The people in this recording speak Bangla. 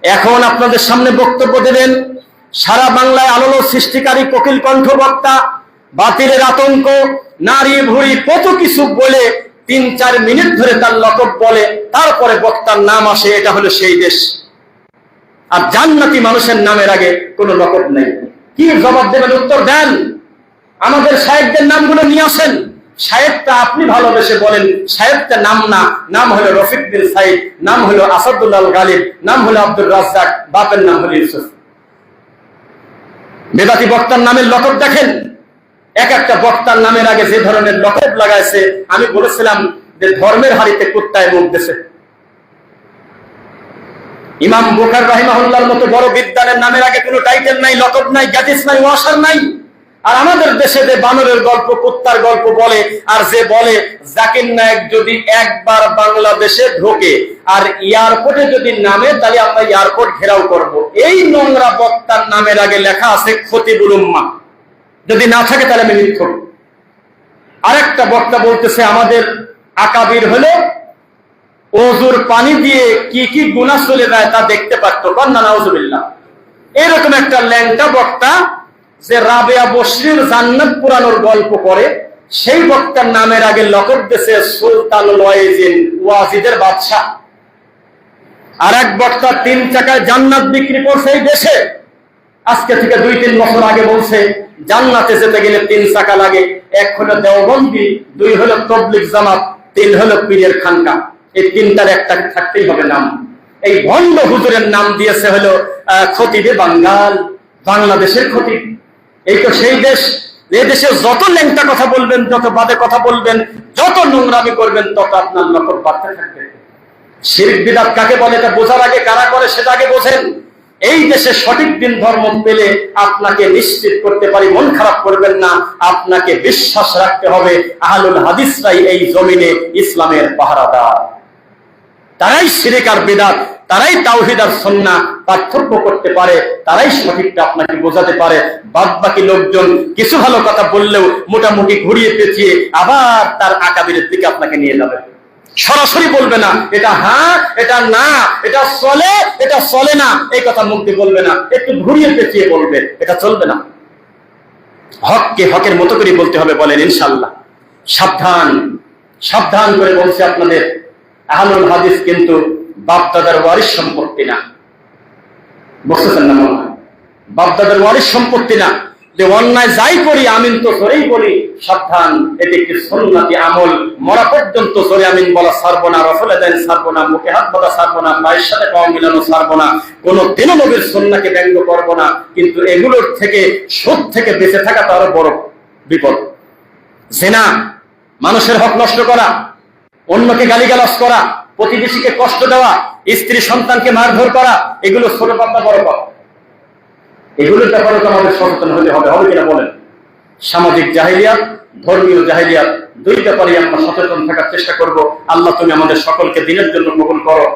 এখন আপনাদের সামনে বক্তব্য দেবেন সারা বাংলায় আলোড়ন সৃষ্টিকারী কোকিল কণ্ঠ বক্তা, বাতিলের আতঙ্ক, নারী ভুঁড়ি কত কিছু বলে ৩-৪ মিনিট ধরে তার লকব বলে, তারপরে বক্তার নাম আসে, এটা হলো সেই দেশ। আর জান্নাতি মানুষের নামের আগে কোনো লকব নেই। কি জবাব দেবেন? উত্তর দেন। আমাদের সাহেবদের নামগুলো নিয়ে আসেন। সাহেবটা আপনি ভালোবেসে বলেন সাহেবটা নাম না, নাম হলো রফিক বিন সাইদ, নাম হলো আসাদুল্লাহ গালিব, নাম হলো আব্দুর রাজ্জাক, বাপের নাম হলো ইউসুফ। বেদাতি বক্তার নামের লকব দেখেন। এক একটা বক্তার নামের আগে যে ধরনের লকব লাগাইছে, আমি বলেছিলাম যে ধর্মের হাড়িতে কুত্তায় মুখ দিয়েছে। ইমাম বুখারী রাহিমাহুল্লাহর মতো বড় বিদ্বানের নামের আগে কোনো টাইটেল নাই, লকব নাই, গ্যাটিস নাই, ওয়াসার নাই। আর আমাদের দেশে যে বানরের গল্প, কুত্তার গল্প বলে, আর যে বলে জাকির নায়েক যদি একবার বাংলাদেশে ঢোকে আর এয়ারপোর্টে যদি নামে তাহলে আমরা এয়ারপোর্ট ঘেরাও করব, এই নোংরা বক্তার নামের আগে লেখা আছে খতিবুল উম্মাহ। যদি না থাকে তাহলে আমি মিথ্যক। আরেকটা বক্তা বলতেছে আমাদের আকাবির হলো ওযুর পানি দিয়ে কি কি গুনাহ চলে যায় তা দেখতে পারতো। কন্যা নাউজুবিল্লাহ। এরকম একটা ল্যাংটা বক্তা যে রাবেয়া বসরির জান্নাত পুরানোর গল্প করে, সেই বক্তার নামের আগে লকব দিয়েছে সুলতানুল ওয়াইজিন, ওয়াজিদের বাদশা। আর এক বক্তা 3 টাকায় জান্নাত বিক্রি করছে এই দেশে। আজকে থেকে 2-3 বছর আগে বলছে জান্নাতে যেতে গেলে 3 টাকা লাগে। 1 হলো দেওবন্দি, 2 হলো তাবলীগ জামাত, 3 হলো পীরের খানকা। এই 3টার একটা থাকতেই হবে নাম। এই ভণ্ড হুজুরের নাম দিয়েছে হলো খতিবে বাঙ্গাল, বাংলাদেশের খতিব। এই তো সেই দেশ। এই দেশে যত ল্যাংটা কথা বলবেন, যত বাদে কথা বলবেন, যত নোংরামি করবেন, তত আপনার লকব বাড়তে থাকবে। শিরক বিদআত কাকে বলে এটা বোঝার আগে কারা করে সেটা আগে বোঝেন। এই দেশে সঠিক দিন ধর্ম পেলে আপনাকে নিশ্চিত করতে পারি, মন খারাপ করবেন না, আপনাকে বিশ্বাস রাখতে হবে আহলুল হাদিসরাই এই জমিনে ইসলামের পাহারাদার। তারাই শিরক আর বিদআত, তারাই তাওহীদ আর সুন্নাহ পার্থক্য করতে পারে, তারাই সঠিকটা আপনাকে বোঝাতে পারে। বাদ বাকি লোকজন কিছু ভালো কথা বললেও মোটামুটি ঘুরিয়ে পেঁচিয়ে আবার তার আকাবিরের দিকে আপনাকে নিয়ে যাবে। সরাসরি বলবে না এটা হ্যাঁ, এটা না, এটা চলে, এটা চলে না, এই কথা মুখ দিয়ে বলবে না, একটু ঘুরিয়ে পেঁচিয়ে বলবে, এটা চলবে না। হককে হকের মতো করে বলতে হবে। বলেন ইনশাআল্লাহ। সাবধান, সাবধান করে বলছে আপনাদের, আহলুল হাদিস কিন্তু বাপদাদার ওয়ারিস সম্পত্তি না। বুঝতেছেন না? মনে হয় বাপদাদার ওয়ারিস সম্পত্তি না। যে অন্যায় যাই করি আমিন তো জোরেই বলি, সাবধান, এটি একটি সুন্নতি আমল। মরা পর্যন্ত জোরে আমিন বলা ছাড়বো না, রফলে দেন ছাড়বো না, মুখে হাত বাঁধা ছাড়বো না, পায়ের সাথে পাও মিলানো ছাড়বো না, কোনো দিনও নবীর সুন্নাহকে ব্যঙ্গ করবো না। কিন্তু এগুলোর থেকে, সুদ থেকে বেঁচে থাকা তো আরো বড় বিপদ। জিনা, মানুষের হক নষ্ট করা, অন্যকে গালিগালাজ করা, প্রতিবেশীকে কষ্ট দেওয়া, স্ত্রী সন্তানকে মারধর করা, এগুলো ছোট পাপ না বড় পাপ? এগুলোর ব্যাপারে তো আমাদের সচেতন হতে হবে। হবে কিনা বলেন? সামাজিক জাহেলিয়াত, ধর্মীয় জাহেলিয়াত, দুই ব্যাপারে আমরা সচেতন থাকার চেষ্টা করব। আল্লাহ তুমি আমাদের সকলকে দিনের জন্য কবুল করো।